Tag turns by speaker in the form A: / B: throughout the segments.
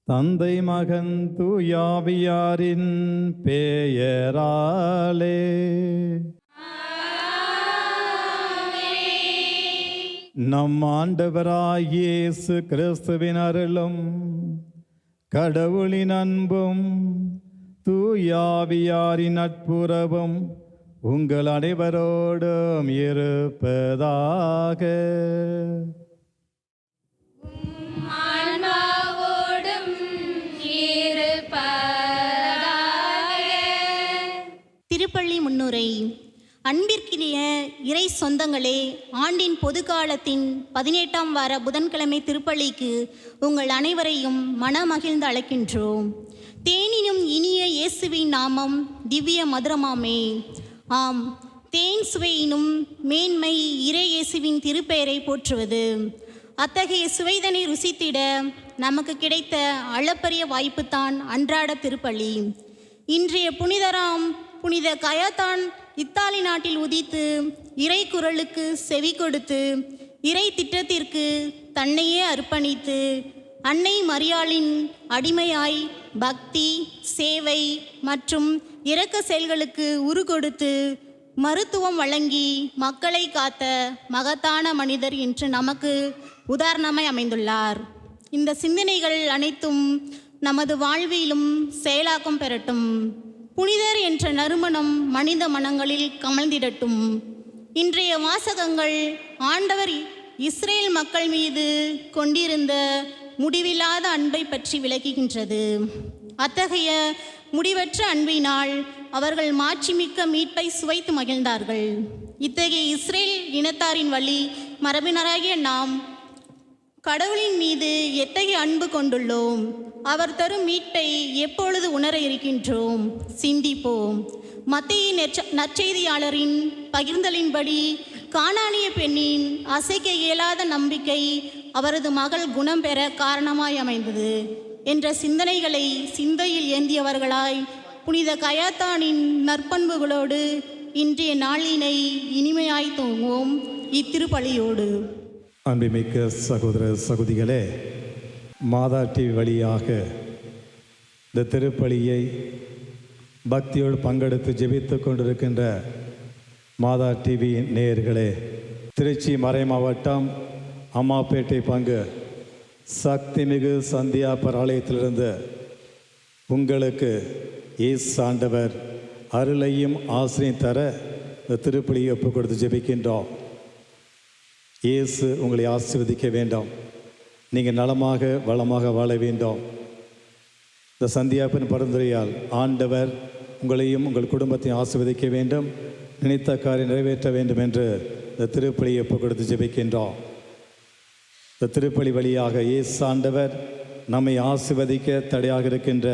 A: தந்தை மகன் தூயாவியாரின் பெயராலே. நம் ஆண்டவராகிய இயேசு கிறிஸ்துவின் அருளும் கடவுளின் அன்பும் தூயாவியாரின் நட்புறவும் உங்கள் அனைவரோடும் இருப்பதாக.
B: திருப்பள்ளி முன்னுரை. அன்பிற்கினிய இறை சொந்தங்களே, ஆண்டின் பொதுக்காலத்தின் 18ஆம் வார புதன்கிழமை திருப்பள்ளிக்கு உங்கள் அனைவரையும் மனமகிழ்ந்து அழைக்கின்றோம். தேனினும் இனிய இயேசுவின் நாமம் திவ்ய மதுரமாமே. ஆம், தேன் சுவையினும் மேன்மை இறை இயேசுவின் திருப்பெயரை போற்றுவது. அத்தகைய சுவைதனை ருசித்திட நமக்கு கிடைத்த அளப்பரிய வாய்ப்புத்தான் அன்றாட திருப்பள்ளி. இன்றைய புனித கயாத்தான் இத்தாலி நாட்டில் உதித்து இறை குரலுக்கு செவி கொடுத்து இறை திட்டத்திற்கு தன்னையே அர்ப்பணித்து அன்னை மரியாளின் அடிமையாய் பக்தி, சேவை மற்றும் இரக்க செயல்களுக்கு உரு கொடுத்து மருத்துவம் வழங்கி மக்களை காத்த மகத்தான மனிதர் என்று நமக்கு உதாரணமாய் அமைந்துள்ளார். இந்த சிந்தனைகள் அனைத்தும் நமது வாழ்விலும் செயலாக்கம் பெறட்டும். புனிதர் என்ற நறுமணம் மனித மனங்களில் கமழ்ந்திடட்டும். இன்றைய வாசகங்கள் ஆண்டவர் இஸ்ரேல் மக்கள் மீது கொண்டிருந்த முடிவில்லாத அன்பை பற்றி விளக்குகின்றது. அத்தகைய முடிவற்ற அன்பினால் அவர்கள் மாட்சிமிக்க மீட்பை சுவைத்து மகிழ்ந்தார்கள். இத்தகைய இஸ்ரேல் இனத்தாரின் வழி மரபினராகிய நாம் கடவுளின் மீது எத்தகைய அன்பு கொண்டுள்ளோம்? அவர் தரும் மீட்பை எப்பொழுது உணர இருக்கின்றோம்? சிந்திப்போம். மத்தேயு நற்செய்தியாளரின் பகிர்ந்தலின்படி கானானிய பெண்ணின் அசைக்க இயலாத நம்பிக்கை அவரது மகள் குணம் பெற காரணமாய் அமைந்தது என்ற சிந்தனைகளை சிந்தையில் ஏந்தியவர்களாய் புனித கயாத்தானின் நற்பண்புகளோடு இன்றைய நாளினை இனிமையாய் தூங்குவோம் இத்திருப்பலியோடு.
A: அன்புமிக்க சகோதர சகோதரிகளே, மாதா டிவி வழியாக இந்த திருப்பலியை பக்தியோடு பங்கெடுத்து ஜெபித்து கொண்டிருக்கின்ற மாதா டிவி நேயர்களே, திருச்சி மறை மாவட்டம் அம்மாப்பேட்டை பங்கு சக்திமிகு சந்தியாப்பர் ஆலயத்திலிருந்து உங்களுக்கு இயேசு ஆண்டவர் அருளையும் ஆசிரியம் தர இந்த திருப்பலியை ஒப்புக் கொடுத்து ஜெபிக்கின்றோம். இயேசு உங்களை ஆசீர்வதிக்க வேண்டும். நீங்கள் நலமாக வளமாக வாழ வேண்டும். இந்த சந்தியாப்பின் பரிந்துரையால் ஆண்டவர் உங்களையும் உங்கள் குடும்பத்தையும் ஆசீர்வதிக்க வேண்டும், நினைத்த காரியம் நிறைவேற்ற வேண்டும் என்று இந்த திருப்பலியை ஒப்புக் கொடுத்து ஜெபிக்கின்றோம். இந்த திருப்பலி வழியாக இயேசு ஆண்டவர் நம்மை ஆசீர்வதிக்க தடையாக இருக்கின்ற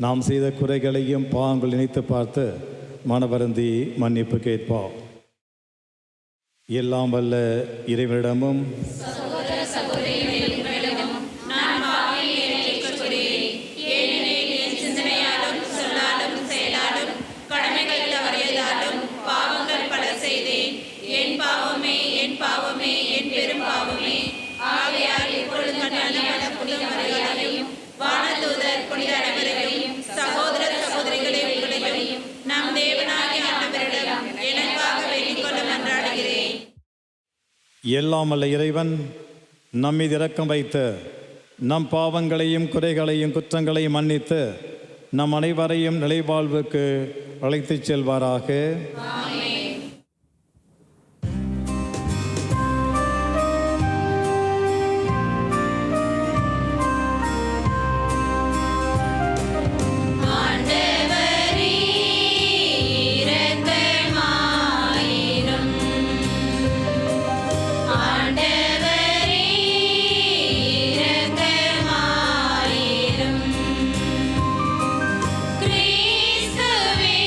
A: நாம் செய்த குறைகளையும் பாவங்கள் நினைத்து பார்த்து மனவருந்தி மன்னிப்பு கேட்போம். எல்லாம் வல்ல இறைவனிடமும் எல்லாம் வல்ல இறைவன் நம்மீது இரக்கம் வைத்து நம் பாவங்களையும் குறைகளையும் குற்றங்களையும் மன்னித்து நம் அனைவரையும் நிலைவாழ்வுக்கு அழைத்துச் செல்வாராக.
C: கிறிஸ்துவே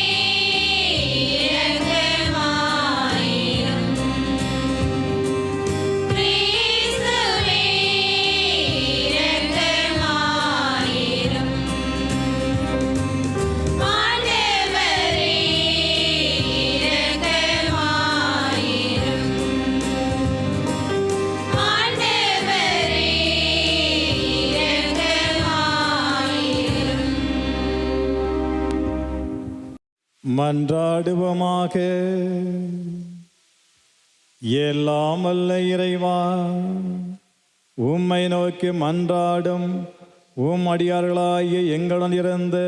A: மன்றாடுவோமாக. எல்லாம் வல்ல இறைவா, உம்மை நோக்கி மன்றாடும் அடியார்களாகிய எங்களுடன் இருந்து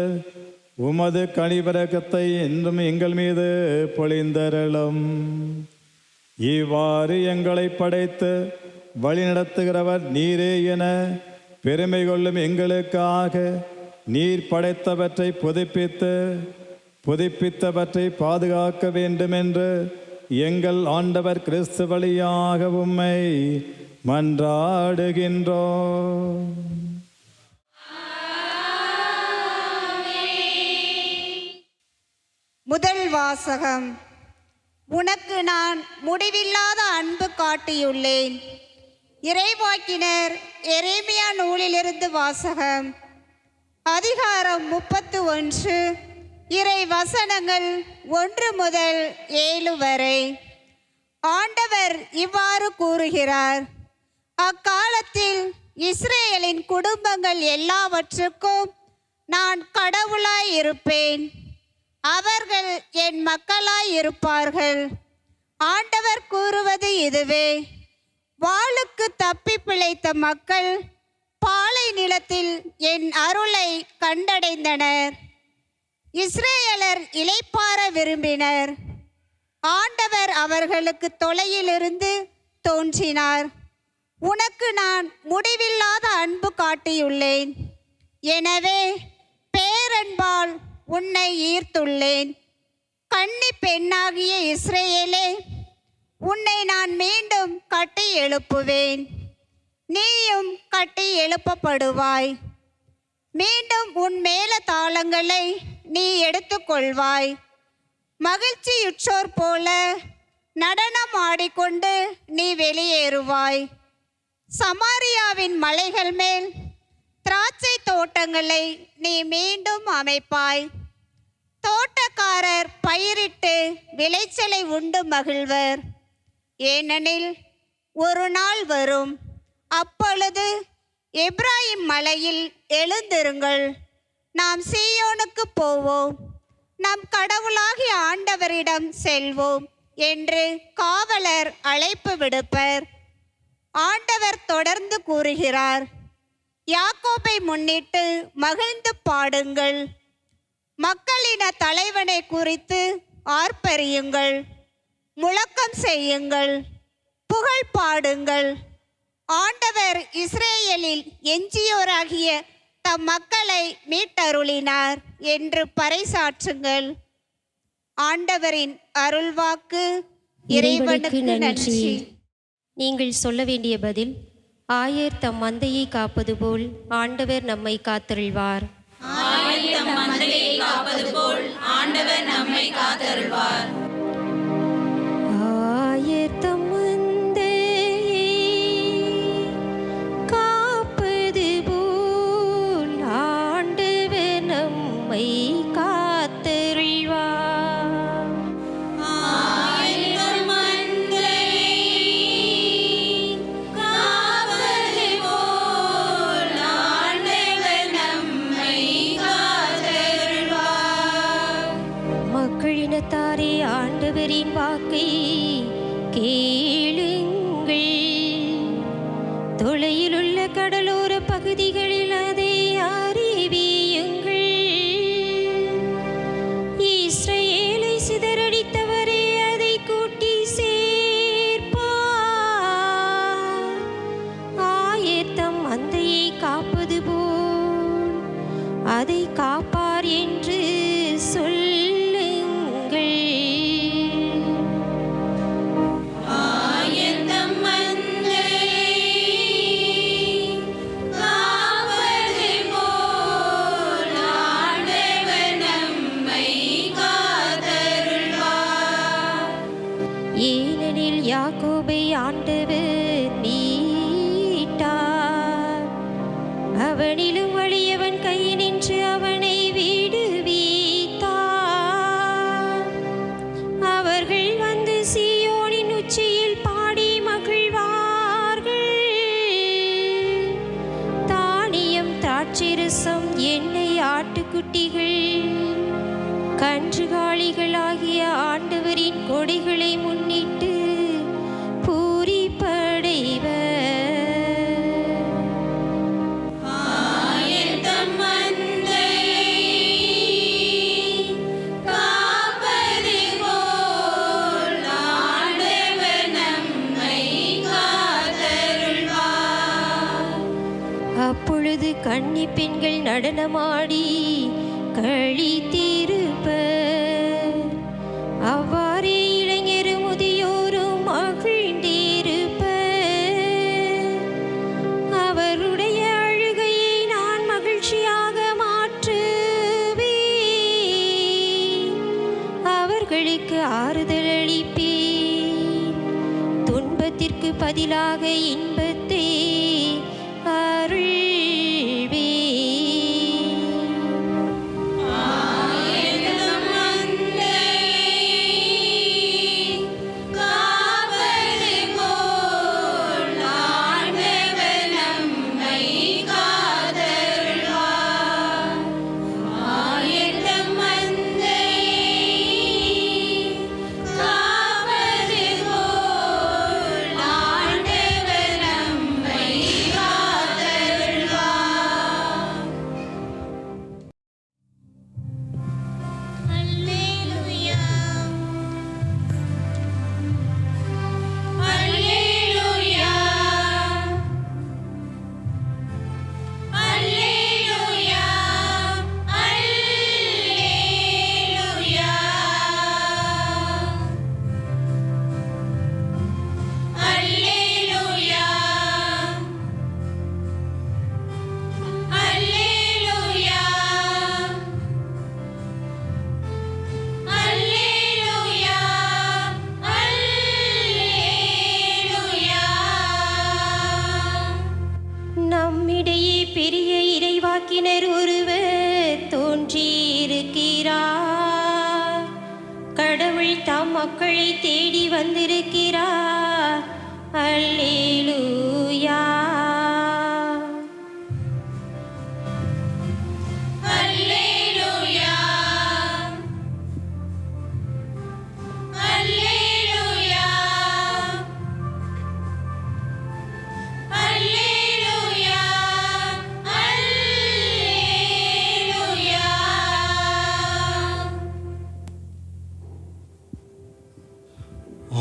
A: உமது கனிவிரக்கத்தை என்றும் எங்கள் மீது பொழிந்தருளும். இவ்வாறு எங்களை படைத்து வழிநடத்துகிறவர் நீரே என பெருமை கொள்ளும் எங்களுக்காக நீர் படைத்தவற்றை புதுப்பித்தவற்றை பாதுகாக்க வேண்டுமென்று எங்கள் ஆண்டவர் கிறிஸ்து வழியாக உம்மை மன்றாடுகின்றோம்.
C: முதல் வாசகம். உனக்கு நான் முடிவில்லாத அன்பு காட்டியுள்ளேன். இறைவாக்கினர் எரேமியா நூலிலிருந்து வாசகம். அதிகாரம் 31, இறை வசனங்கள் 1 முதல் 7 வரை. ஆண்டவர் இவ்வாறு கூறுகிறார்: அக்காலத்தில் இஸ்ரேலின் குடும்பங்கள் எல்லாவற்றுக்கும் நான் கடவுளாய் இருப்பேன். அவர்கள் என் மக்களாய் இருப்பார்கள். ஆண்டவர் கூறுவது இதுவே: வாளுக்கு தப்பி பிழைத்த மக்கள் பாலை நிலத்தில் என் அருளை கண்டடைந்தனர். இஸ்ரேலர் இளைப்பாற விரும்பினர். ஆண்டவர் அவர்களுக்கு தொலையிலிருந்து தோன்றினார். உனக்கு நான் முடிவில்லாத அன்பு காட்டியுள்ளேன். எனவே பேரன்பால் உன்னை ஈர்த்துள்ளேன். கன்னி பெண்ணாகிய இஸ்ரேலே, உன்னை நான் மீண்டும் கட்டி எழுப்புவேன். நீயும் கட்டி எழுப்பப்படுவாய். மீண்டும் உன் மேல தாளங்களை நீ எடுத்துக்கொள்வாய். மகிழ்ச்சியுற்றோர் போல நடனம் ஆடிக்கொண்டு நீ வெளியேறுவாய். சமாரியாவின் மலைகள் மேல் திராட்சை தோட்டங்களை நீ மீண்டும் அமைப்பாய். தோட்டக்காரர் பயிரிட்டு விளைச்சலை உண்டு மகிழ்வர். ஏனெனில் ஒரு நாள் வரும், அப்பொழுது எப்ராயிம் மலையில் எழுந்திருங்கள், நாம் சீயோனுக்கு போவோம், நம் கடவுளாகிய ஆண்டவரிடம் செல்வோம் என்று காவலர் அழைப்பு விடுப்பர். ஆண்டவர் தொடர்ந்து கூறுகிறார்: யாக்கோபை முன்னிட்டு மகிழ்ந்து பாடுங்கள். மக்களின தலைவனை குறித்து ஆர்ப்பரியுங்கள். முழக்கம் செய்யுங்கள், புகழ் பாடுங்கள். ஆண்டவர் இஸ்ரேலில் எஞ்சியோராகிய தம் மக்களை மீட்டருளினார் என்று பறைசாற்றுங்கள். ஆண்டவரின் அருள்வாக்கு. இறைவனுக்கு நன்றி.
D: நீங்கள் சொல்ல வேண்டிய பதில்: ஆயர் தம் மந்தையை காப்பது போல் ஆண்டவர் நம்மை காத்தருள்வார்.
E: ஆயர் தம் மந்தையை காப்பது போல் ஆண்டவர் நம்மை காத்தருள்வார்.
D: ஆயர் தம் மந்தையை காப்பது போல் ஆண்டவர் நம்மை காத்தருள்வார். மக்களினத்தாரே, ஆண்டவரின் வாக்கை கேளுங்கள். தொலையிலுள்ள கடலோர பகுதிகளில் அதை அறிவியுங்கள். இஸ்ரேலை சிதறடித்தவரே, அதை கூட்டி சேர்ப்பார். ஆயர் தம் மந்தையை காப்பது போல் அதை காப்பார் என்று சொல்லுங்கள்.
E: ஆயர் தம் மந்தையை காப்பது போல் ஆண்டவர் நம்மை காத்தருள்வார்.
D: ஏனெனில் யாக்கோபை ஆண்டவர் மீட்டார். அவனிலும் வலியவன் கையினின்று அவனை விடுவித்தார். அவர்கள் வந்து சீயோனின் உச்சியில் பாடி மகிழ்வார்கள். தானியம், திராட்சைரசம், எண்ணெய், ஆட்டுக்குட்டிகள், கன்றுகாலிகள் கொடிகளை முன்னிட்டு பூரிப்படைவர். அப்பொழுது கன்னி பெண்கள் நடனமாடி களித்திருப்பர். அவ்வாறே இளைஞரும் முதியோரும் மகிழ்ந்திருப்பர். அவருடைய அழுகையை நான் மகிழ்ச்சியாக மாற்றுவேன். அவர்களுக்கு ஆறுதல் அளிப்பேன். துன்பத்திற்கு பதிலாக இன்பத்தை நம்மிடையே பெரிய இறைவாக்கினர் ஒருவர் தோன்றியிருக்கிறார். கடவுள் தம் மக்களை தேடி வந்திருக்கிறார். அல்லேலூயா.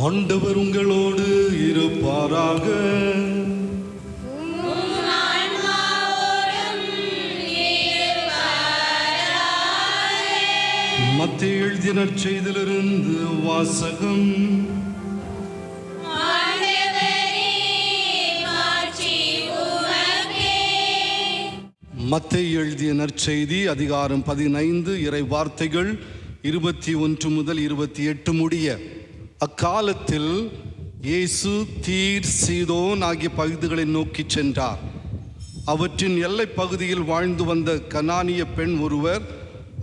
F: ஆண்டவர் உங்களோடு இருப்பாராக. மத்தேயு எழுதிய நற்செய்தியிலிருந்து வாசகம். மத்தேயு எழுதிய நற்செய்தி அதிகாரம் 15 இறை வார்த்தைகள் 21 முதல் 28 முடிய. அக்காலத்தில் இயேசு தீர், சீதோன் ஆகிய பகுதிகளை நோக்கி சென்றார். அவற்றின் எல்லை பகுதியில் வாழ்ந்து வந்த கனானிய பெண் ஒருவர்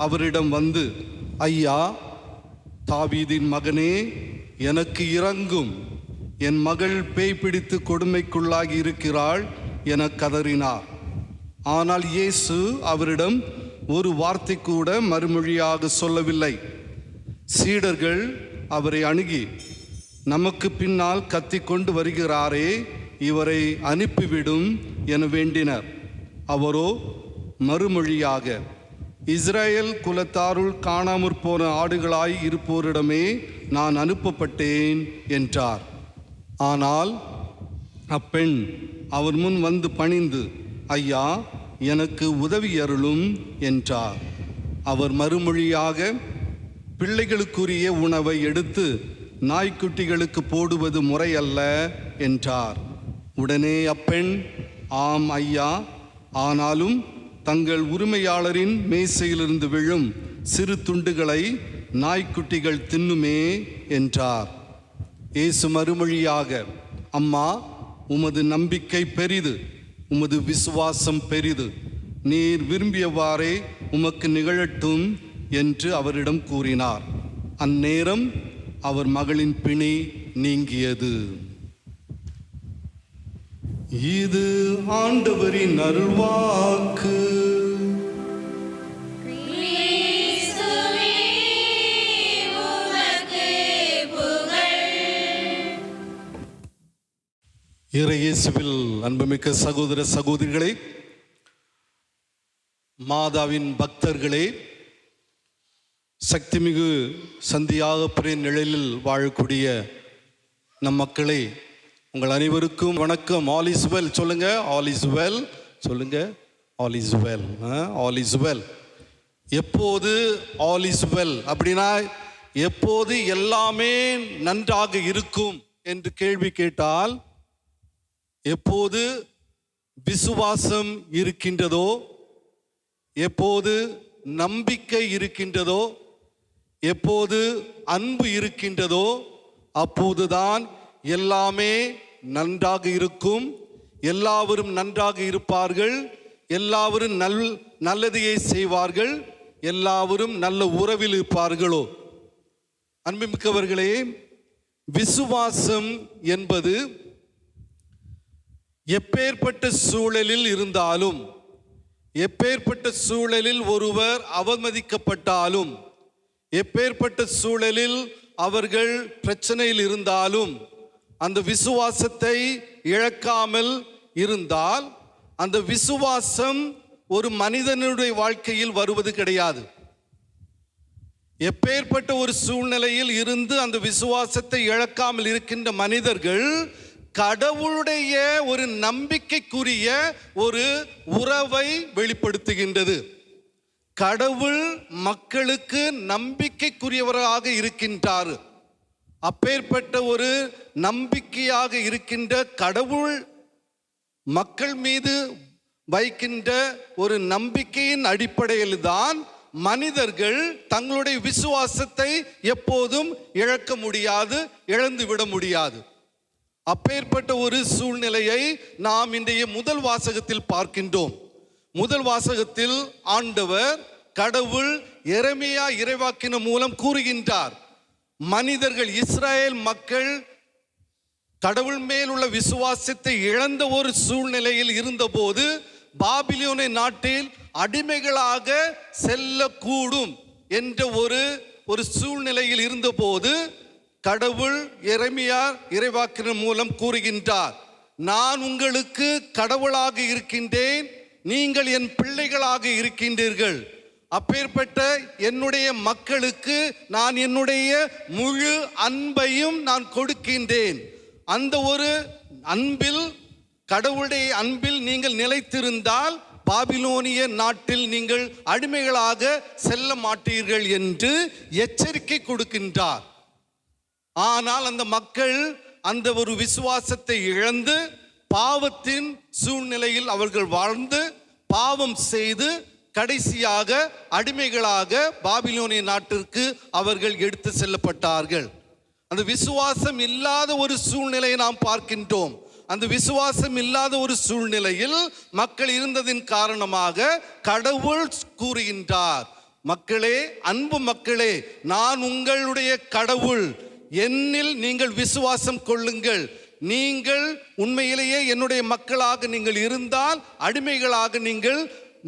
F: அவரிடம் வந்து, ஐயா, தாவீதின் மகனே, எனக்கு இரங்கும், என் மகள் பேய் பிடித்து கொடுமைக்குள்ளாகி இருக்கிறாள் என கதறினார். ஆனால் இயேசு அவரிடம் ஒரு வார்த்தை கூட மறுமொழியாக சொல்லவில்லை. சீடர்கள் அவரை அணுகி, நமக்கு பின்னால் கத்திக்கொண்டு வருகிறாரே, இவரை அனுப்பிவிடும் என வேண்டினர். அவரோ மறுமொழியாக, இஸ்ரேல் குலத்தாருள் காணாமற் போன ஆடுகளாய் இருப்போரிடமே நான் அனுப்பப்பட்டேன் என்றார். ஆனால் அப்பெண் அவர் முன் வந்து பணிந்து, ஐயா, எனக்கு உதவி அருளும் என்றார். அவர் மறுமொழியாக, பிள்ளைகளுக்குரிய உணவை எடுத்து நாய்க்குட்டிகளுக்கு போடுவது முறையல்ல என்றார். உடனே அப்பெண், ஆம் ஐயா, ஆனாலும் தங்கள் உரிமையாளரின் மேசையிலிருந்து விழும் சிறு துண்டுகளை நாய்க்குட்டிகள் தின்னுமே என்றார். இயேசு மறுமொழியாக, அம்மா, உமது நம்பிக்கை பெரிது, உமது விசுவாசம் பெரிது, நீர் விரும்பியவாறே உமக்கு நிகழட்டும் என்று அவரிடம் கூறினார். அந்நேரம் அவர் மகளின் பிணி நீங்கியது. இது ஆண்டவரின் அருள்வாக்கு.
E: கிறிஸ்துவே உமக்கு
F: இயேசுவில் அன்புமிக்க சகோதர சகோதரிகளே, மாதாவின் பக்தர்களே, சக்திமிகு சந்தியாகப்பரின் நிழலில் வாழக்கூடிய நம் மக்களே, உங்கள் அனைவருக்கும் வணக்கம். ஆல் இஸ் வெல் சொல்லுங்க. ஆல் இஸ் வெல் சொல்லுங்க. All is well. All is well. எப்போது ஆல் இஸ் வெல் அப்படின்னா எப்போது எல்லாமே நன்றாக இருக்கும் என்று கேள்வி கேட்டால், எப்போது விசுவாசம் இருக்கின்றதோ, எப்போது நம்பிக்கை இருக்கின்றதோ, எப்போது அன்பு இருக்கின்றதோ, அப்போதுதான் எல்லாமே நன்றாக இருக்கும். எல்லாவரும் நன்றாக இருப்பார்கள். எல்லாவரும் நல்லதையே செய்வார்கள். எல்லாவரும் நல்ல உறவில் இருப்பார்களோ. அன்புமிக்கவர்களே, விசுவாசம் என்பது எப்பேற்பட்ட சூழலில் இருந்தாலும், எப்பேற்பட்ட சூழலில் ஒருவர் அவமதிக்கப்பட்டாலும், எப்பேற்பட்ட சூழலில் அவர்கள் பிரச்சனையில் இருந்தாலும், அந்த விசுவாசத்தை இழக்காமல் இருந்தால், அந்த விசுவாசம் ஒரு மனிதனுடைய வாழ்க்கையில் வருவது கிடையாது. எப்பேற்பட்ட ஒரு சூழ்நிலையில் இருந்து அந்த விசுவாசத்தை இழக்காமல் இருக்கின்ற மனிதர்கள் கடவுளுடைய ஒரு நம்பிக்கைக்குரிய ஒரு உறவை வெளிப்படுத்துகின்றது. கடவுள் மக்களுக்கு நம்பிக்கைக்குரியவராக இருக்கின்றார். அப்பேற்பட்ட ஒரு நம்பிக்கையாக இருக்கின்ற கடவுள் மக்கள் மீது வைக்கின்ற ஒரு நம்பிக்கையின் அடிப்படையில் தான் மனிதர்கள் தங்களுடைய விசுவாசத்தை எப்போதும் இழக்க முடியாது, இழந்துவிட முடியாது. அப்பேற்பட்ட ஒரு சூழ்நிலையை நாம் இன்றைய முதல் வாசகத்தில் பார்க்கின்றோம். முதல் வாசகத்தில் ஆண்டவர் கடவுள் எரேமியா இறைவாக்கின மூலம் கூறுகின்றார், மனிதர்கள் இஸ்ரவேல் மக்கள் கடவுள் மேல் உள்ள விசுவாசத்தை இழந்த ஒரு சூழ்நிலையில் இருந்தபோது பாபிலோனிய நாட்டில் அடிமைகளாக செல்லக்கூடும் என்ற ஒரு சூழ்நிலையில் இருந்தபோது கடவுள் எரேமியா இறைவாக்கினர் மூலம் கூறுகின்றார், நான் உங்களுக்கு கடவுளாக இருக்கின்றேன், நீங்கள் என் பிள்ளைகளாக இருக்கின்றீர்கள். அப்பேற்பட்ட என்னுடைய மக்களுக்கு நான் என்னுடைய முழு அன்பையும் நான் கொடுக்கின்றேன். அந்த ஒரு அன்பில், கடவுளுடைய அன்பில் நீங்கள் நிலைத்திருந்தால் பாபிலோனிய நாட்டில் நீங்கள் அடிமைகளாக செல்ல மாட்டீர்கள் என்று எச்சரிக்கை கொடுக்கின்றார். ஆனால் அந்த மக்கள் அந்த ஒரு விசுவாசத்தை இழந்து பாவத்தின் சூழ்நிலையில் அவர்கள் வாழ்ந்து பாவம் செய்து கடைசியாக அடிமைகளாக பாபிலோனிய நாட்டிற்கு அவர்கள் எடுத்து செல்லப்பட்டார்கள். அந்த விசுவாசம் இல்லாத ஒரு சூழ்நிலையை நாம் பார்க்கின்றோம். அந்த விசுவாசம் இல்லாத ஒரு சூழ்நிலையில் மக்கள் இருந்ததின் காரணமாக கடவுள் கூறுகின்றார், மக்களே, அன்பு மக்களே, நான் உங்களுடைய கடவுள், என்னில் நீங்கள் விசுவாசம் கொள்ளுங்கள். நீங்கள் உண்மையிலேயே என்னுடைய மக்களாக நீங்கள் இருந்தால் அடிமைகளாக நீங்கள்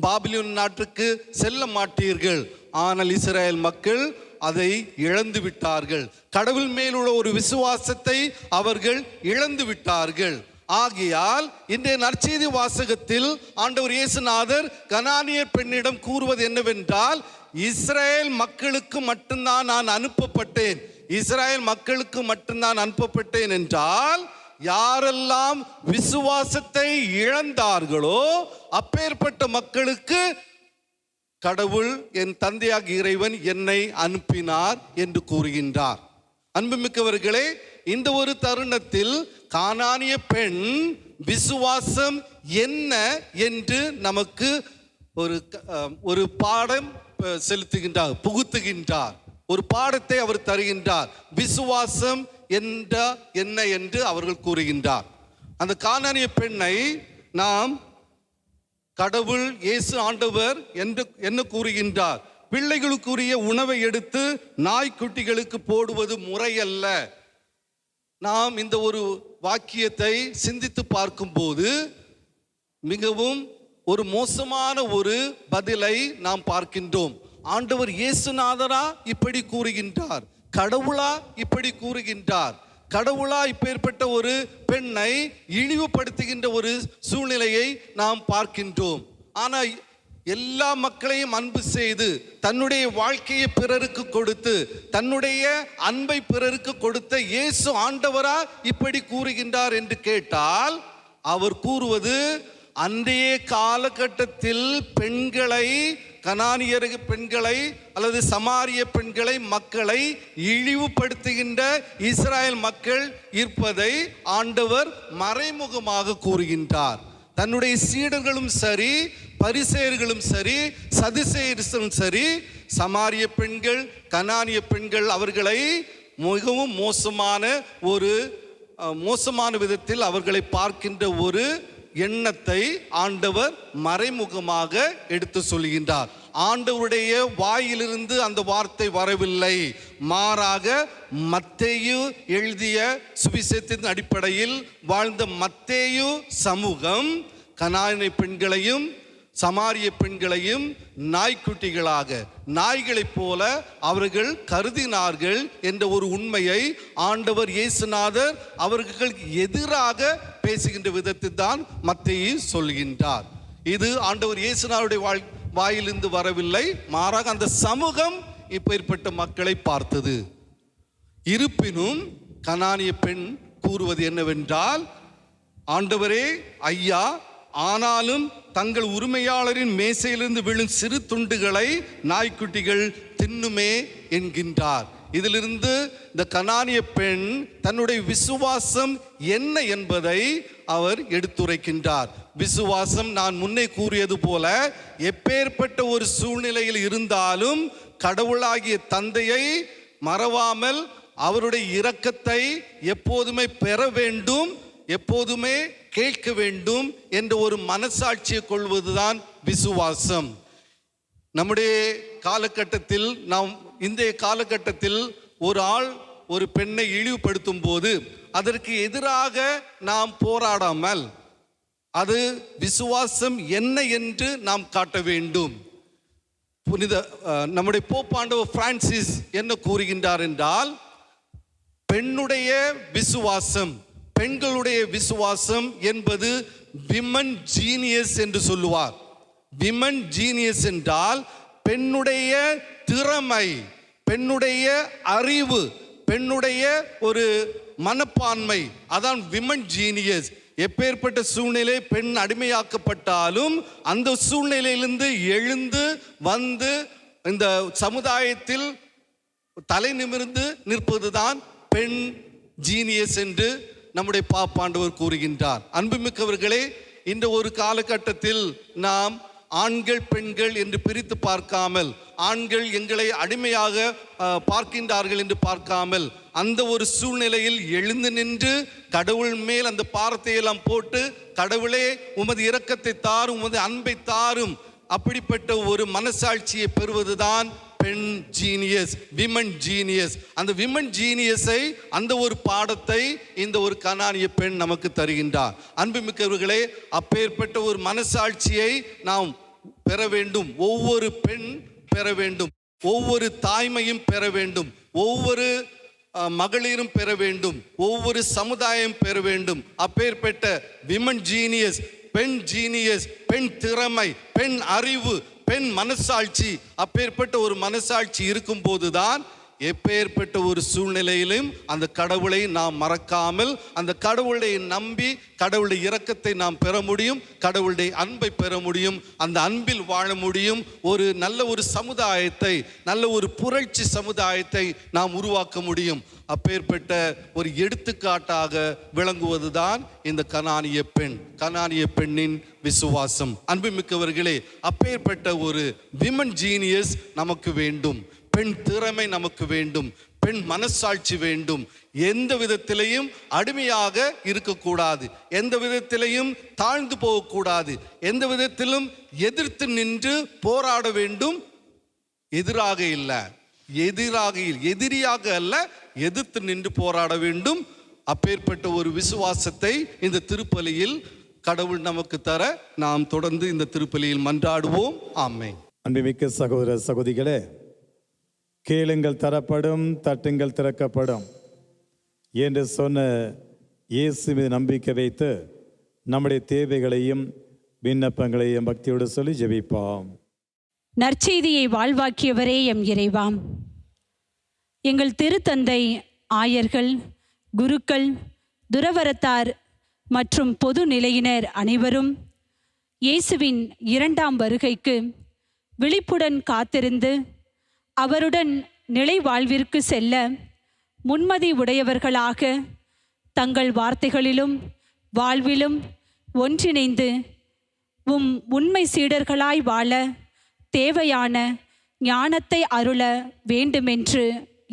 F: பாபிலோன் நாட்டுக்கு செல்ல மாட்டீர்கள். ஆனால் இஸ்ரவேல் மக்கள் அதை இழந்து விட்டார்கள். கடவுள் மேலுள்ள ஒரு விசுவாசத்தை அவர்கள் இழந்து விட்டார்கள். ஆகையால் இன்றைய நற்செய்தி வாசகத்தில் ஆண்டவர் இயேசுநாதர் கனானியர் பெண்ணிடம் கூறுவது என்னவென்றால், இஸ்ரவேல் மக்களுக்கு மட்டும்தான் நான் அனுப்பப்பட்டேன், இஸ்ரவேல் மக்களுக்கு மட்டும்தான் அனுப்பப்பட்டேன் என்றால், யாரெல்லாம் விசுவாசத்தை இழந்தார்களோ அப்பேற்பட்ட மக்களுக்கு கடவுள், என் தந்தையாகிய இறைவன் என்னை அனுப்பினார் என்று கூறுகின்றார். அன்புமிக்கவர்களே, இந்த ஒரு தருணத்தில் கானானிய பெண் விசுவாசம் என்ன என்று நமக்கு ஒரு பாடம் செலுத்துகின்றார், புகுத்துகின்றார். ஒரு பாடத்தை அவர் தருகின்றார். விசுவாசம் என்ன என்று அவர்கள் கூறுகின்றார். அந்த கானானிய பெண்ணை நாம் கடவுள் இயேசு ஆண்டவர் என்ன கூறுகின்றார், பிள்ளைகளுக்குரிய உணவை எடுத்து நாய்க்குட்டிகளுக்கு போடுவது முறையல்ல. நாம் இந்த ஒரு வாக்கியத்தை சிந்தித்து பார்க்கும்போது மிகவும் ஒரு மோசமான ஒரு பதிலை நாம் பார்க்கின்றோம். ஆண்டவர் இயேசுநாதரா இப்படி கூறுகின்றார், கடவுளா இப்படி கூறுகின்றார். கடவுளா இப்பேற்பட்ட ஒரு பெண்ணை இழிவுபடுத்துகின்ற ஒரு சூழ்நிலையை நாம் பார்க்கின்றோம். ஆனால் எல்லா மக்களையும் அன்பு செய்து தன்னுடைய வாழ்க்கையை பிறருக்கு கொடுத்து தன்னுடைய அன்பை பிறருக்கு கொடுத்த இயேசு ஆண்டவரா இப்படி கூறுகின்றார் என்று கேட்டால், அவர் கூறுவது அன்றைய காலகட்டத்தில் பெண்களை, கனானியர் பெண்களை அல்லது சமாரிய பெண்களை, மக்களை இழிவுபடுத்துகின்ற இஸ்ராயல் மக்கள் இருப்பதை ஆண்டவர் மறைமுகமாக கூறுகின்றார். தன்னுடைய சீடர்களும் சரி, பரிசேயர்களும் சரி, சதுசேயரும் சரி, சமாரிய பெண்கள், கனானிய பெண்கள் அவர்களை மிகவும் மோசமான விதத்தில் அவர்களை பார்க்கின்ற ஒரு எண்ணத்தை ஆண்டவர் மறைமுகமாக எடுத்து சொல்கின்றார். ஆண்டவருடைய வாயிலிருந்து அந்த வார்த்தை வரவில்லை, மாறாக மத்தேயு எழுதிய சுவிசேஷத்தின் அடிப்படையில் வாழ்ந்த மத்தேயு சமூகம் கனானிய பெண்களையும் சமாரிய பெண்களையும் நாய்க்குட்டிகளாக, நாய்களைப் போல அவர்கள் கருதினார்கள் என்ற ஒரு உண்மையை ஆண்டவர் இயேசுநாதர் அவர்களுக்கு எதிராக பேசுகின்ற விதத்தில் தான் மத்தேயு சொல்கின்றார். இது ஆண்டவர் இயேசுநாதருடைய வாயிலிருந்து வரவில்லை, மாறாக அந்த சமூகம் இப்பேற்பட்ட மக்களை பார்த்தது. இருப்பினும் கனானிய பெண் கூறுவது என்னவென்றால், ஆண்டவரே ஐயா, ஆனாலும் தங்கள் உரிமையாளரின் மேசையிலிருந்து விழும் சிறு துண்டுகளை நாய்க்குட்டிகள் தின்னுமே என்கின்றார். இதிலிருந்து இந்த கனானிய பெண் தன்னுடைய விசுவாசம் என்ன என்பதை அவர் எடுத்துரைக்கின்றார். விசுவாசம், நான் முன்னே கூறியது போல, எப்பேற்பட்ட ஒரு சூழ்நிலையில் இருந்தாலும் கடவுளாகிய தந்தையை மறவாமல் அவருடைய இரக்கத்தை எப்போதுமே பெற வேண்டும், எப்போதுமே கேட்க வேண்டும் என்ற ஒரு மனசாட்சியை கொள்வதுதான் விசுவாசம். நம்முடைய காலகட்டத்தில், இன்றைய காலகட்டத்தில் ஒரு ஆள் ஒரு பெண்ணை இழிவுபடுத்தும் போது அதற்கு எதிராக நாம் போராடாமல் அது விசுவாசம் என்ன என்று நாம் காட்ட வேண்டும். நம்முடைய போப்பாண்டவர் பிரான்சிஸ் என்ன கூறுகின்றார் என்றால், பெண்ணுடைய விசுவாசம், பெண்களுடைய விசுவாசம் என்பது விமன் ஜீனியஸ் என்று சொல்லுவார். விமன் ஜீனியஸ் என்றால் பெண்ணுடைய திறமை, பெண்ணுடைய அறிவு, பெண்ணுடைய ஒரு மனப்பான்மை, அதான் விமன் ஜீனியஸ். எப்பேற்பட்ட சூழ்நிலை பெண் அடிமையாக்கப்பட்டாலும் அந்த சூழ்நிலையிலிருந்து எழுந்து வந்து இந்த சமுதாயத்தில் தலை நிமிர்ந்து நிற்பதுதான் பெண் ஜீனியஸ் என்று நம்முடைய பாப்பாண்டவர் கூறுகின்றார். அன்புமிக்கவர்களே, இந்த ஒரு காலகட்டத்தில் நாம் ஆண்கள் பெண்கள் என்று பிரித்து பார்க்காமல், ஆண்கள் எங்களை அடிமையாக பார்க்கின்றார்கள் என்று பார்க்காமல், அந்த ஒரு சூழ்நிலையில் எழுந்து நின்று கடவுள் மேல் அந்த பாரத்தை எல்லாம் போட்டு, கடவுளே உமது இரக்கத்தை தாரும், உமது அன்பை தாரும், அப்படிப்பட்ட ஒரு மனசாட்சியை பெறுவதுதான் பெண் ஜீனியஸ், விமன் ஜீனியஸ். அந்த விமன் ஜீனியஸை, அந்த ஒரு பாடத்தை இந்த ஒரு கனானிய பெண் நமக்கு தருகின்றார். அன்புமிக்கவர்களே, அப்பேற்பட்ட ஒரு மனசாட்சியை நாம் பெற வேண்டும். ஒவ்வொரு பெண் பெற வேண்டும், ஒவ்வொரு தாய்மையும் பெற வேண்டும், ஒவ்வொரு மகளிரும் பெற வேண்டும், ஒவ்வொரு சமுதாயம் பெற வேண்டும். அப்பேற்பட்ட விமன் ஜீனியஸ், பெண் ஜீனியஸ், பெண் திறமை, பெண் அறிவு, பெண் மனசாட்சி, அப்பேற்பட்ட ஒரு மனசாட்சி இருக்கும் போதுதான் எப்பேற்பட்ட ஒரு சூழ்நிலையிலும் அந்த கடவுளை நாம் மறக்காமல், அந்த கடவுளை நம்பி கடவுளுடைய இரக்கத்தை நாம் பெற முடியும், கடவுளுடைய அன்பை பெற முடியும், அந்த அன்பில் வாழ முடியும். ஒரு நல்ல ஒரு சமுதாயத்தை, நல்ல ஒரு புரட்சி சமுதாயத்தை நாம் உருவாக்க முடியும். அப்பேற்பட்ட ஒரு எடுத்துக்காட்டாக விளங்குவதுதான் இந்த கனானிய பெண், கனானிய பெண்ணின் விசுவாசம். அன்புமிக்கவர்களே, அப்பேற்பட்ட ஒரு விமன் ஜீனியஸ் நமக்கு வேண்டும், பெண் திறமை நமக்கு வேண்டும், பெண் மனசாட்சி வேண்டும். எந்த விதத்திலையும் அடிமையாக இருக்கக்கூடாது, எந்த விதத்திலையும் தாழ்ந்து போகக்கூடாது, எந்த விதத்திலும் எதிர்த்து நின்று போராட வேண்டும். எதிராக இல்லை, எதிரியாக அல்ல, எதிர்த்து நின்று போராட வேண்டும். அப்பேற்பட்ட ஒரு விசுவாசத்தை இந்த திருப்பலியில் கடவுள் நமக்கு தர நாம் தொடர்ந்து இந்த திருப்பலியில் மன்றாடுவோம். ஆமென்.
A: அன்புமிக்க சகோதர சகோதரிகளே, கேளுங்கள் தரப்படும், தட்டுங்கள் திறக்கப்படும். என்று சொன்ன இயேசு மீது நம்பிக்கை வைத்து நம்முடைய தேவைகளையும் விண்ணப்பங்களையும் பக்தியோடு சொல்லி ஜெபிப்போம்.
G: நற்செய்தியை வாழ்வாக்கியவரே எம் இறைவாம், எங்கள் திருத்தந்தை, ஆயர்கள், குருக்கள், துறவரத்தார் மற்றும் பொது நிலையினர் அனைவரும் இயேசுவின் 2ஆம் வருகைக்கு விழிப்புடன் காத்திருந்து அவருடன் நிலை வாழ்விற்கு செல்ல முன்மதி உடையவர்களாக தங்கள் வார்த்தைகளிலும் வாழ்விலும் ஒன்றிணைந்து உண்மை சீடர்களாய் வாழ தேவையான ஞானத்தை அருள வேண்டுமென்று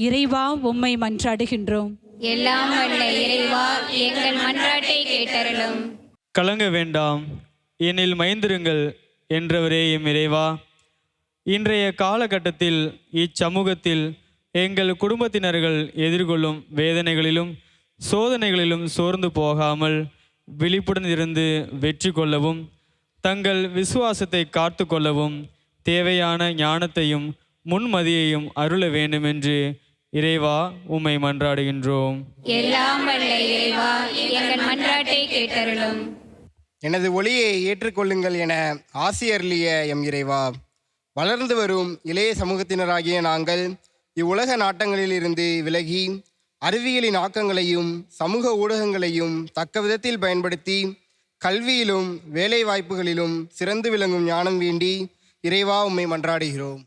G: இறைவா உம்மை மன்றாடுகின்றோம்.
E: எல்லாம் வல்ல இறைவா, எங்கள் மன்றாட்டை கேட்டருளும்.
H: கலங்க வேண்டாம், என்னில் மைந்திருங்கள் என்றவரே எம் இறைவா. இன்றைய காலகட்டத்தில் இச்சமூகத்தில் எங்கள் குடும்பத்தினர்கள் எதிர்கொள்ளும் வேதனைகளிலும் சோதனைகளிலும் சோர்ந்து போகாமல் விழிப்புடன் இருந்து வெற்றி கொள்ளவும் தங்கள் விசுவாசத்தை காத்து கொள்ளவும் தேவையான ஞானத்தையும் முன்மதியையும் அருள வேண்டுமென்று இறைவா உம்மை மன்றாடுகின்றோம்.
E: எல்லாம் வல்ல இறைவா, எங்கள் மன்றாட்டை கேட்டருளும்.
I: எனது ஒளியை ஏற்றுக்கொள்ளுங்கள் என ஆசியர்லிய எம் இறைவா, வளர்ந்து வரும் இளைய சமூகத்தினராகிய நாங்கள் இவ்வுலக நாட்டங்களிலிருந்து விலகி அறிவியலின் ஆக்கங்களையும் சமூக ஊடகங்களையும் தக்க விதத்தில் பயன்படுத்தி கல்வியிலும் வேலை வாய்ப்புகளிலும் சிறந்து விளங்கும் ஞானம் வேண்டி இறைவா உம்மை மன்றாடுகிறோம்.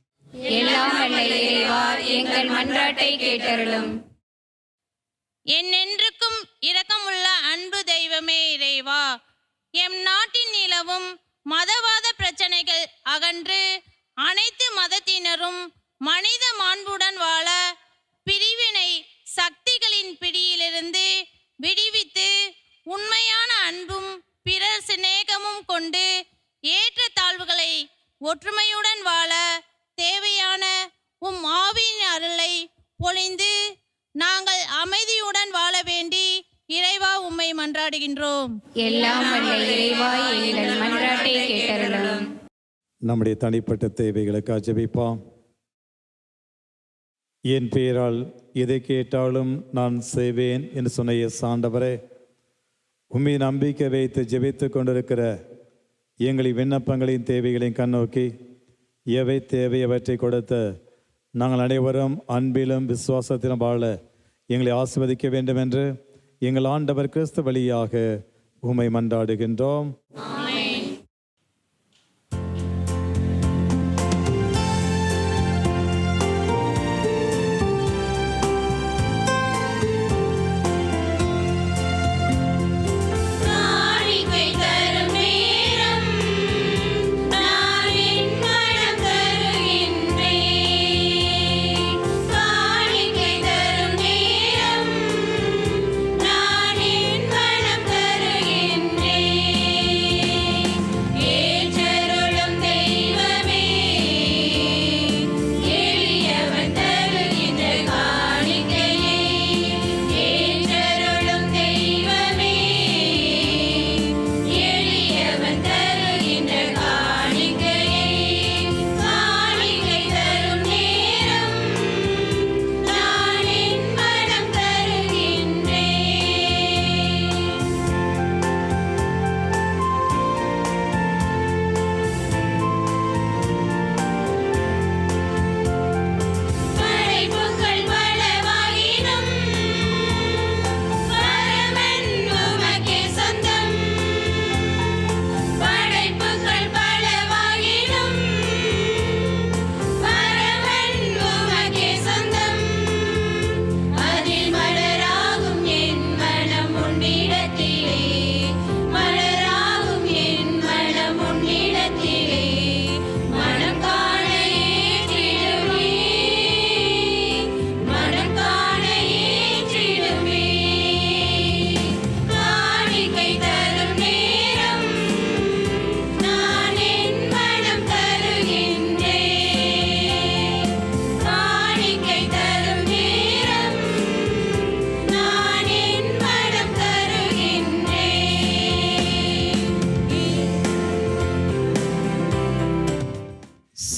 E: எல்லாம் வல்ல இறைவா, எங்கள் மன்றாட்டை கேட்டருளும்.
J: என்னென்றுக்கும் இரக்கமுள்ள அன்பு தெய்வமே இறைவா, எம் நாட்டின் நிலவும் மதவாத பிரச்சனைகள் அகன்று அனைத்து மதத்தினரும் மனித மாண்புடன் வாழ பிரிவினை சக்திகளின் பிடியிலிருந்து விடுவித்து உண்மையான அன்பும் பிறர் சிநேகமும் கொண்டு ஏற்ற தாழ்வுகளை ஒற்றுமையுடன் வாழ தேவையான உம் ஆவியின் அருளை பொழிந்து நாங்கள் அமைதியுடன் வாழ வேண்டி இறைவா உம்மை மன்றாடுகின்றோம்.
E: எல்லாம் வல்ல இறைவா, எங்கள் மன்றாட்டை கேட்டருளும்.
A: நம்முடைய தனிப்பட்ட தேவைகளுக்காக ஜெபிப்போம். என் பெயரால் எதை கேட்டாலும் நான் செய்வேன் என்று சொன்ன ஆண்டவரே, உம்மை நம்பிக்கை வைத்து ஜெபித்து கொண்டிருக்கிற எங்களின் விண்ணப்பங்களின் தேவைகளையும் கண்ணோக்கி எவை தேவை அவற்றை கொடுத்து நாங்கள் அனைவரும் அன்பிலும் விசுவாசத்திலும் வாழ எங்களை ஆசீர்வதிக்க வேண்டும் என்று எங்கள் ஆண்டவர் கிறிஸ்து வழியாக உம்மை மன்றாடுகின்றோம்.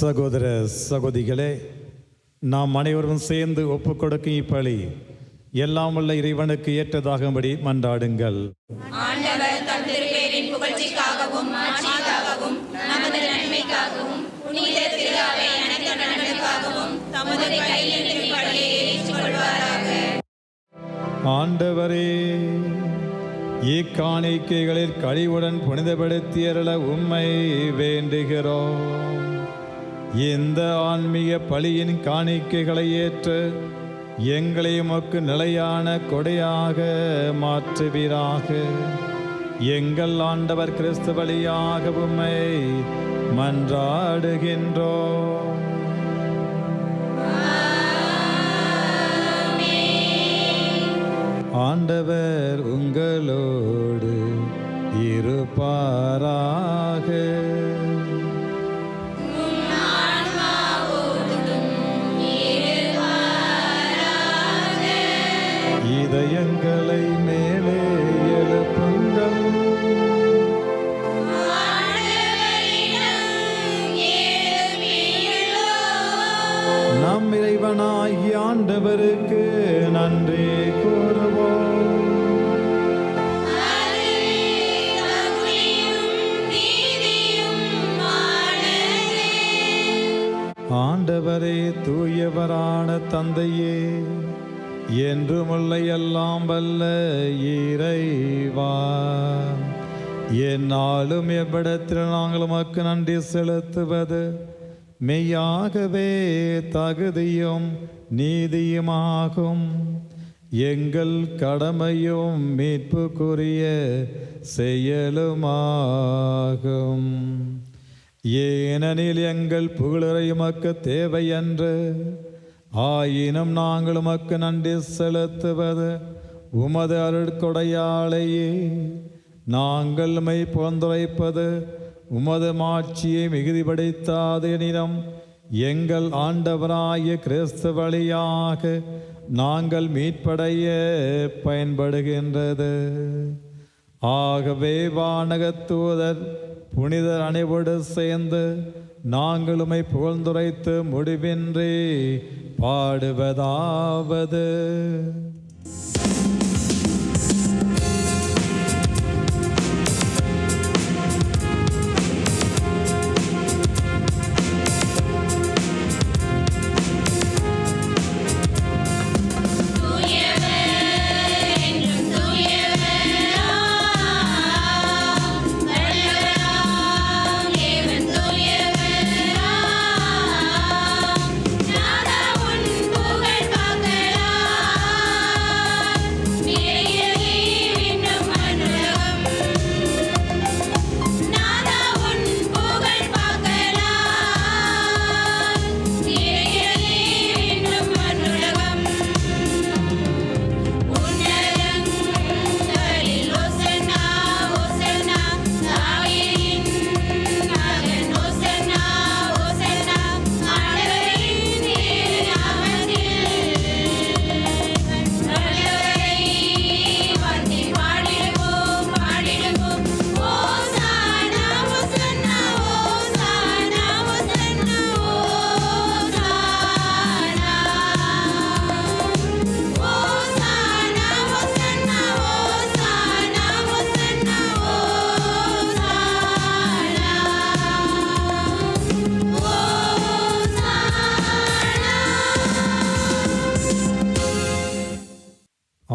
A: சகோதர சகோதரிகளே, நாம் அனைவரும் சேர்ந்து ஒப்புக் கொடுக்கும் இப்பலி எல்லாம் உள்ள இறைவனுக்கு ஏற்றதாகும்படி மன்றாடுங்கள்.
E: ஆண்டவர் தம் திருப்பேரின் புகழ்ச்சிக்காகவும் மாட்சிக்காகவும் நமது நன்மைக்காகவும் புனித திரு அவை அனைத்து நலனுக்காகவும் தமது கையில் திருப்பலியை ஏற்றுக்கொள்வாராக.
A: ஆண்டவரே, இக்காணிக்கைகளில் கழிவுடன் புனிதப்படுத்தியருள உம்மை வேண்டுகிறோம். இந்த ஆன்மீக பலியின் காணிக்கைகளை ஏற்று எங்களை உமக்கு நிலையான கொடையாக மாற்றுவீராக. எங்கள் ஆண்டவர் கிறிஸ்து வழியாக உம்மை மன்றாடுகின்றோம். ஆண்டவர் உங்களோடு இருப்பாராக. இதயங்களை மேலே எழுப்புங்கள். நம் இறைவனாகிய ஆண்டவருக்கு நன்றி கூறுவோம். ஆண்டவரே, தூயவரான தந்தையே, என்றுமுள்ள எல்லாம் வல்ல இறைவா, என்னாலும் எவ்விடத்தில் நாங்கள் உமக்கு நன்றி செலுத்துவது மெய்யாகவே தகுதியும் நீதியுமாகும். எங்கள் கடமையும் மீட்புக்குரிய செயலுமாகும். ஏனெனில் எங்கள் புகழுரை உமக்கு தேவையன்று, ஆயினும் நாங்கள் உமக்கு நன்றி செலுத்துவது உமது அருட்கொடையாலேயே. நாங்கள் உம்மை புகழ்ந்துரைப்பது உமது மாட்சியை மிகுதிப்படுத்தாத எனினும் எங்கள் ஆண்டவராகிய கிறிஸ்து வழியாக நாங்கள் மீட்படைய பயன்படுகின்றது. ஆகவே வானகத் தூதர் புனிதர் அனைவரோடு சேர்ந்து நாங்கள் உம்மை புகழ்ந்துரைத்து முடிவின்றி பாடுவதாவது: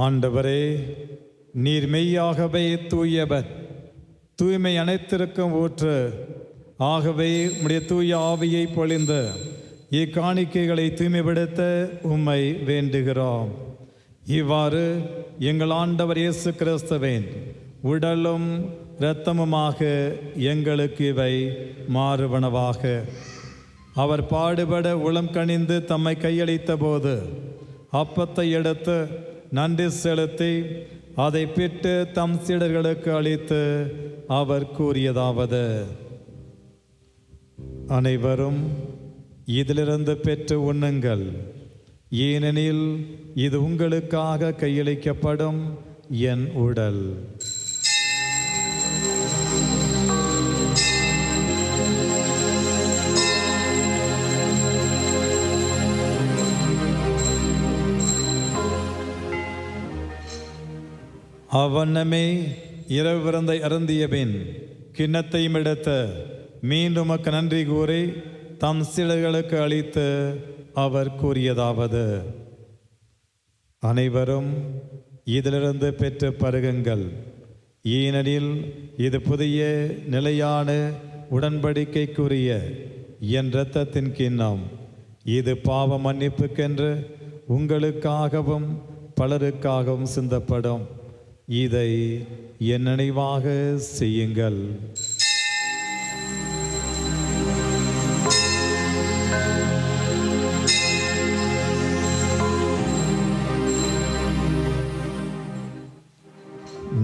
A: ஆண்டவரே, நீர் மெய்யாகவே தூயவர், தூய்மை அனைத்திற்கும் ஊற்று. ஆகவே உம்முடைய தூய ஆவியை பொழிந்து இக்காணிக்கைகளை தூய்மைப்படுத்த உம்மை வேண்டுகிறோம். இவ்வாறு எங்கள் ஆண்டவர் இயேசு கிறிஸ்துவின் உடலும் இரத்தமுமாக எங்களுக்கு இவை மாறுவனவாக. அவர் பாடுபட உளம் கனிந்து தம்மை கையளித்த போது அப்பத்தை எடுத்து நன்றி செலுத்தி அதை பிட்டு தம் சீடர்களுக்கு அளித்து அவர் கூறியதாவது: அனைவரும் இதிலிருந்து பெற்று உண்ணுங்கள், ஏனெனில் இது உங்களுக்காக கையளிக்கப்படும் என் உடல். அவ்வண்ணமே இரவு விருந்தை அருந்திய பின் கிண்ணத்தையும் எடுத்து மீண்டும் உமக்கு நன்றி கூறி தம் சீடர்களுக்கு அளித்து அவர் கூறியதாவது: அனைவரும் இதிலிருந்து பெற்று பருகுங்கள், ஏனெனில் இது புதிய நிலையான உடன்படிக்கைக்குரிய என் இரத்தத்தின் கிண்ணம். இது பாவ மன்னிப்புக்கென்று உங்களுக்காகவும் பலருக்காகவும் சிந்தப்படும். இதை என் நினைவாக செய்யுங்கள்.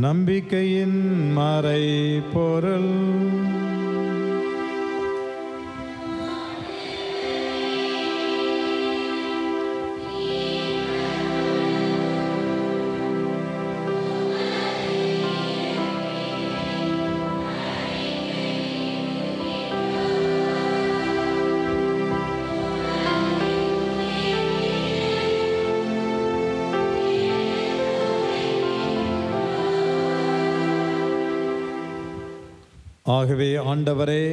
A: நம்பிக்கையின் மறை பொருள். ஆகவே ஆண்டவரே,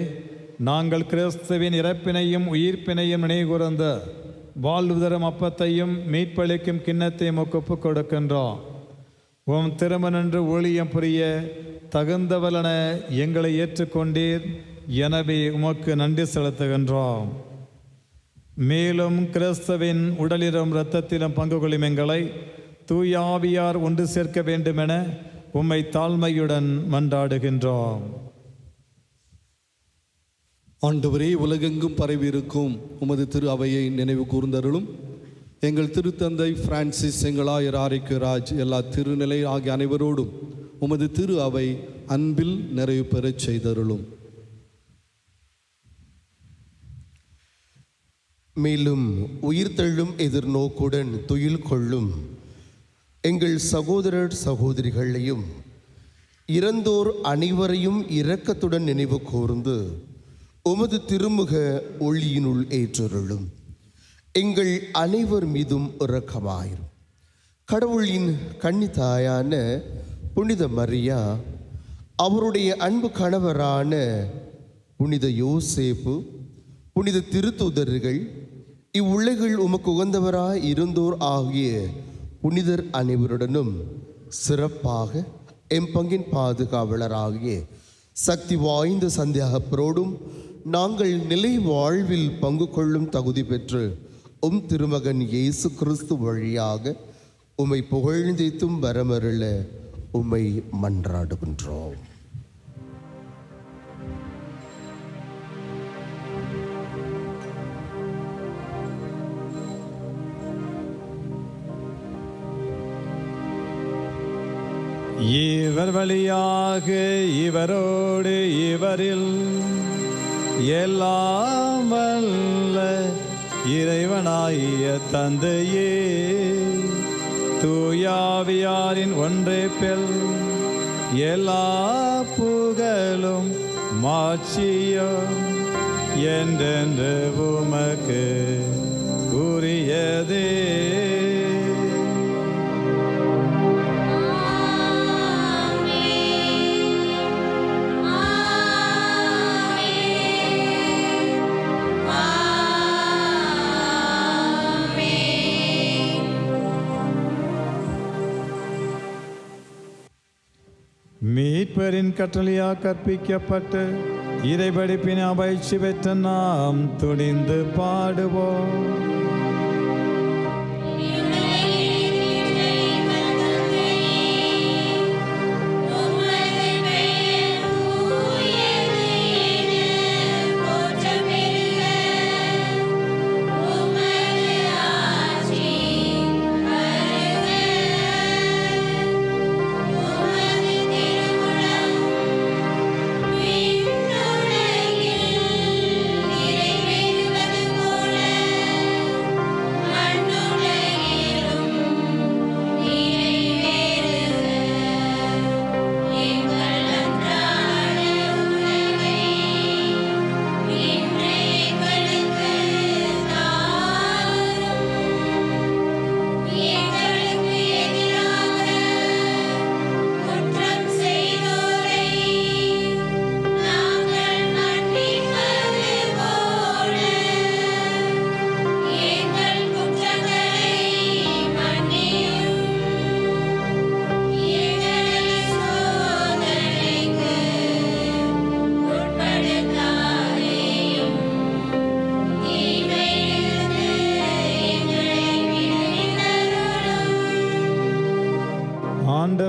A: நாங்கள் கிறிஸ்துவின் இறப்பினையும் உயிர்ப்பினையும் நினைவுகூர்ந்த வாழ்வு தரும் அப்பத்தையும் மீட்பளிக்கும் கிண்ணத்தையும் ஒப்புக் கொடுக்கின்றோம். உம் திருமணன்று ஊழியம் புரிய தகுந்தவளென எங்களை ஏற்றுக்கொண்டீர். எனவே உமக்கு நன்றி செலுத்துகின்றோம். மேலும் கிறிஸ்துவின் உடலிலும் இரத்தத்திலும் பங்கு கொள்ளும் எங்களை தூய ஆவியார் ஒன்று சேர்க்க வேண்டுமென உம்மை தாழ்மையுடன் மன்றாடுகின்றோம்.
K: ஆண்டவரே, உலகெங்கும் பரவியிருக்கும் உமது திரு அவையை நினைவு கூர்ந்தருளும். எங்கள் திருத்தந்தை பிரான்சிஸ், எங்கள் ஆயர் ஆரோக்கியராஜ், எல்லா திருநிலை ஆகிய அனைவரோடும் உமது திரு அவை அன்பில் நிறைவு பெறச் செய்தருளும்.
L: மேலும் உயிர்த்தெழும் எதிர்நோக்குடன் துயில் கொள்ளும் எங்கள் சகோதரர் சகோதரிகளையும் இறந்தோர் அனைவரையும் இரக்கத்துடன் நினைவு கூர்ந்து உமது திருமுக ஒளியினுள் ஏற்றருளும். எங்கள் அனைவர் மீதும் இரக்கமாயிரும். கடவுளின் கன்னித்தாயான புனித மரியா, அவருடைய அன்பு கணவரான புனித யோசேப்பு, புனித திருத்தூதர்கள், இவ்வுலகில் உமக்கு உகந்தவராய் இருந்தோர் ஆகிய புனிதர் அனைவருடனும் சிறப்பாக எம் பங்கின் பாதுகாவலராகிய சக்தி வாய்ந்த சந்தியாகப்பரோடும் நாங்கள் நிலை வாழ்வில் பங்கு கொள்ளும் தகுதி பெற்று உம் திருமகன் இயேசு கிறிஸ்து வழியாக உம்மை புகழ்ந்தேத்தும் வரமருள உம்மை மன்றாடுகின்றோம்.
A: இவர் வழியாக இவரோடு இவரில் எல்லாம் வல்ல இறைவனாகிய தந்தையே, தூயாவியாரின் ஒன்றைப்பில் எல்லா புகழும் மாட்சியும் என்றென்று உமக்கு உரியதே. மீட்பரின் கட்டளையாக கற்பிக்கப்பட்டு இறைபடிப்பின் பயிற்சி பெற்ற நாம் துணிந்து பாடுவோம்.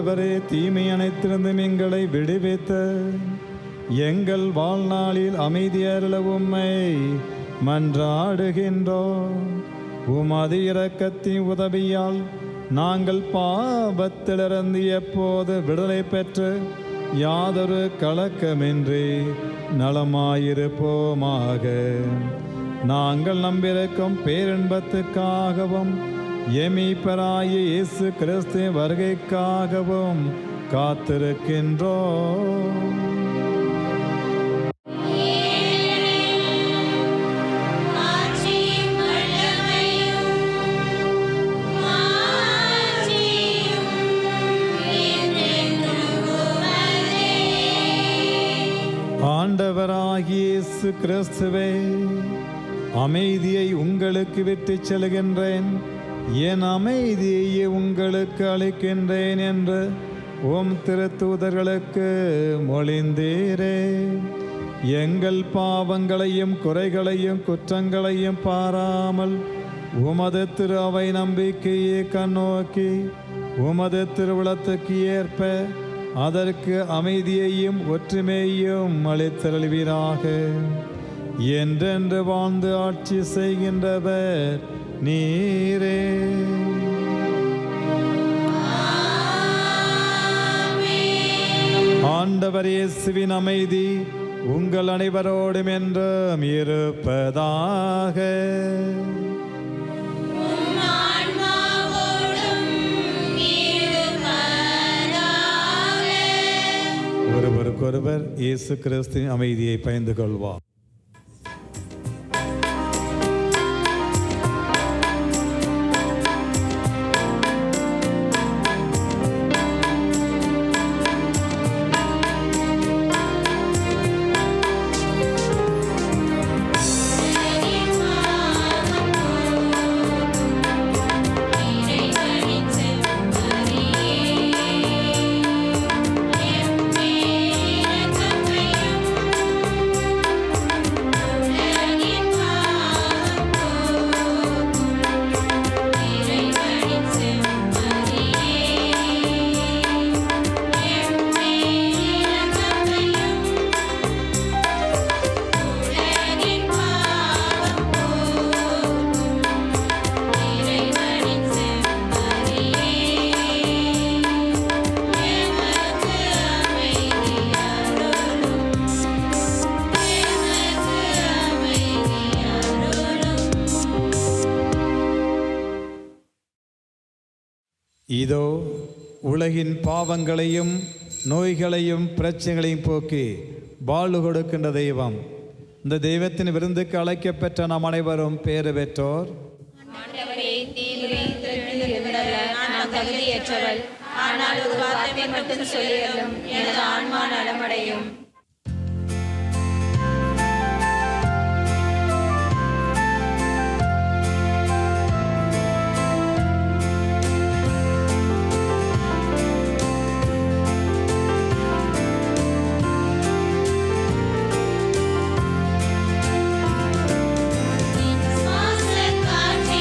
A: ஆண்டவரே, தீமை அனைத்திருந்தும் எங்களை விடுவித்து எங்கள் வாழ்நாளில் அமைதி அருள உம்மை மன்றாடுகின்றோம். உமது இரக்கத்தின் உதவியால் நாங்கள் பாவத்திலிருந்து எப்போது விடுதலை பெற்று யாதொரு கலக்கமின்றி நலமாயிருப்போமாக. நாங்கள் நம்பியிருக்கும் பேரின்பத்துக்காகவும் எமீப்பராய இயேசு கிறிஸ்து வருகைக்காகவும் காத்திருக்கின்றோம். ஆண்டவராகிய இயேசு கிறிஸ்துவே, அமைதியை உங்களுக்கு விட்டுச் செல்கின்றேன், என் அமைதியை உங்களுக்கு அளிக்கின்றேன் என்று உம் திருத்தூதர்களுக்கு மொழிந்தீரே. எங்கள் பாவங்களையும் குறைகளையும் குற்றங்களையும் பாராமல் உமது திரு அவை நம்பிக்கையை கண்ணோக்கி உமது திருவுளத்துக்கு ஏற்ப அதற்கு அமைதியையும் ஒற்றுமையையும் அளித்தருள்வீராக. என்றென்று வாழ்ந்து ஆட்சி செய்கின்றவர் நீரே. ஆண்டவர் இயேசுவின் அமைதி உங்கள் அனைவரோடும் என்றும் இருப்பதாக. ஒருவருக்கொருவர் இயேசு கிறிஸ்துவின் அமைதியை பகிர்ந்து கொள்வார். இதோ உலகின் பாவங்களையும் நோய்களையும் பிரச்சனைகளையும் போக்கி வாழ்வு கொடுக்கின்ற தெய்வம். இந்த தெய்வத்தின் விருந்துக்கு அழைக்கப்பெற்ற நாம் அனைவரும் பேறு பெற்றோர்.
E: தகுதியற்றவள், ஆனால் ஒரு வார்த்தை மட்டும் சொல்லியலும் எனது ஆன்மா நலமடையும்.
M: ஆண்டவரே,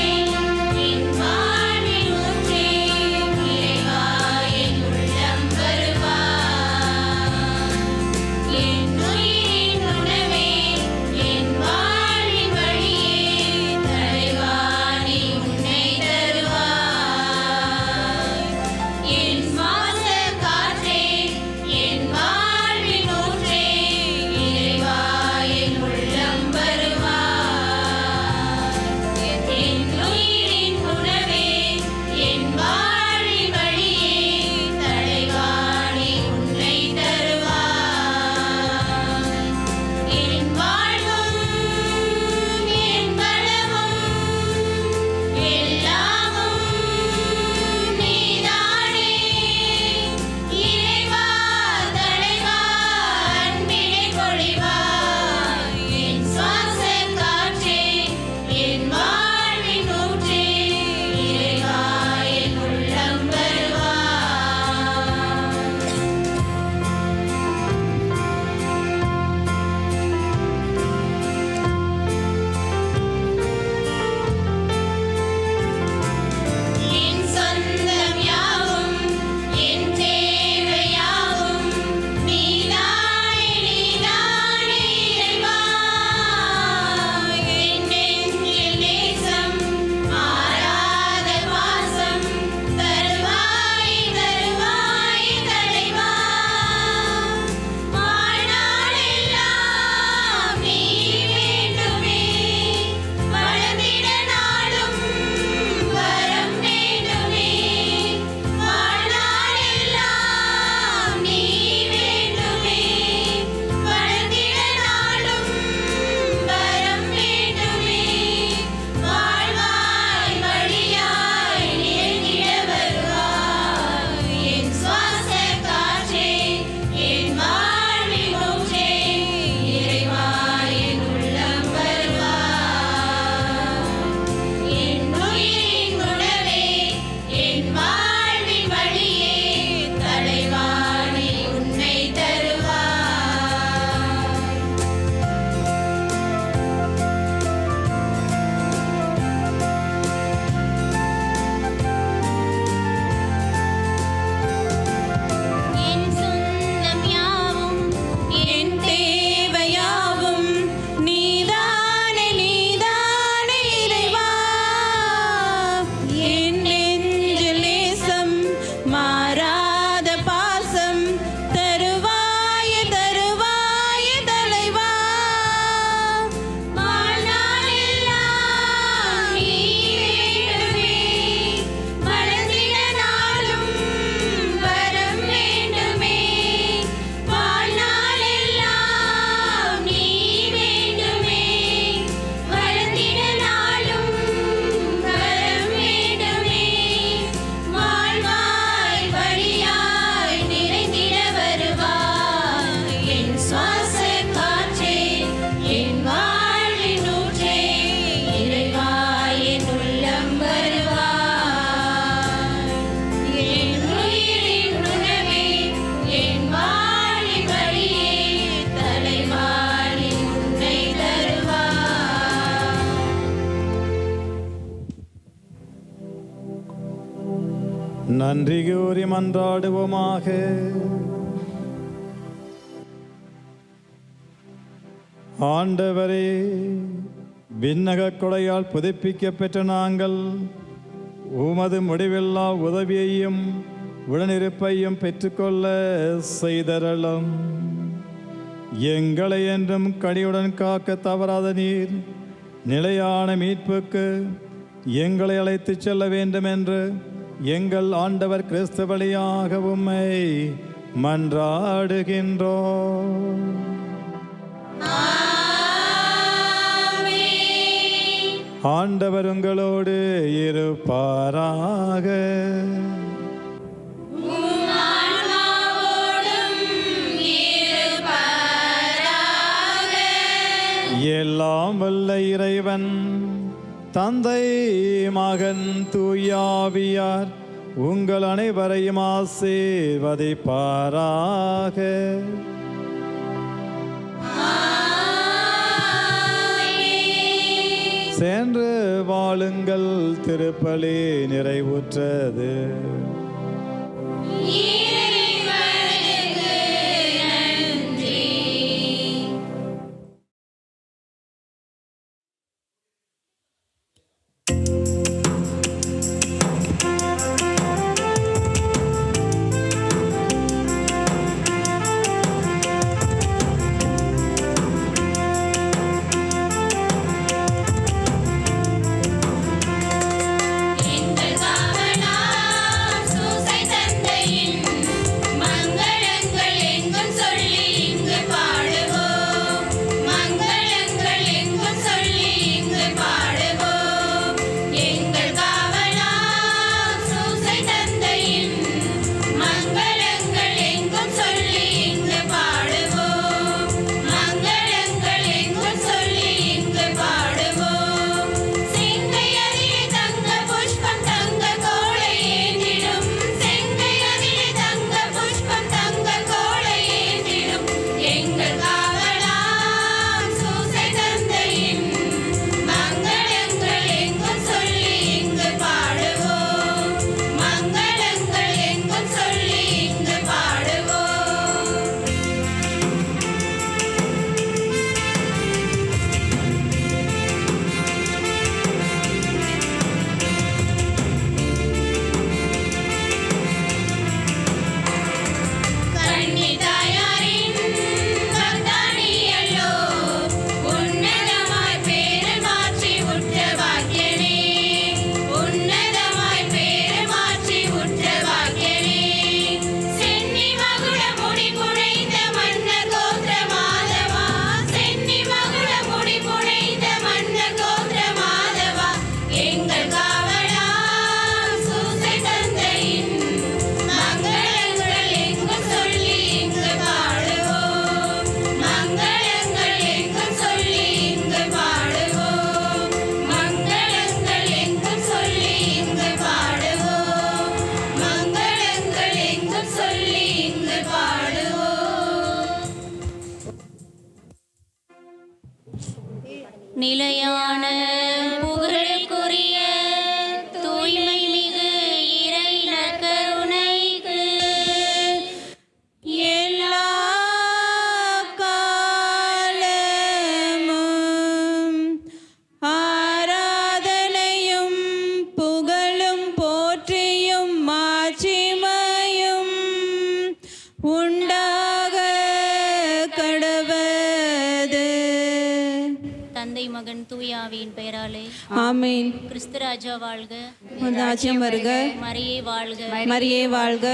A: நன்றி கூறி மன்றாடுவோமாக. ஆண்டவரே, விண்ணக கொடையால் புதுப்பிக்க பெற்ற நாங்கள் உமது முடிவில்லா உதவியையும் உடனிருப்பையும் பெற்றுக்கொள்ள செய்தரலும். எங்களை என்றும் கனியுடன் காக்க தவறாத நீர் நிலையான மீட்புக்கு எங்களை அழைத்து செல்ல வேண்டும் என்று எங்கள் ஆண்டவர் கிறிஸ்து வழியாக உம்மை மன்றாடுகின்றோம். ஆண்டவர் உங்களோடு இருப்பாராக. எல்லாம் வல்ல இறைவன் தந்தை, மகன், தூயாவியார் உங்கள் அனைவரையும் ஆசீர்வதிப்பாராக. சென்று வாழுங்கள். திருப்பலி நிறைவுற்றது.
E: நிலையான புகழுக்குரிய தூய்மை மிகு இறை நற்கருணைக்கு எல்லா காலமும் ஆராதனையும் புகழும் போற்றியும் மாட்சிமையும் உண்டாக கடவது. தந்தை மகன் தூயாவின் பெயராலே
G: ஆமென்.
E: கிறிஸ்து ராஜா வாழ்க.
G: ராஜ்யம் வருக.
E: மரியே வாழ்க.
G: மரியே வாழ்க.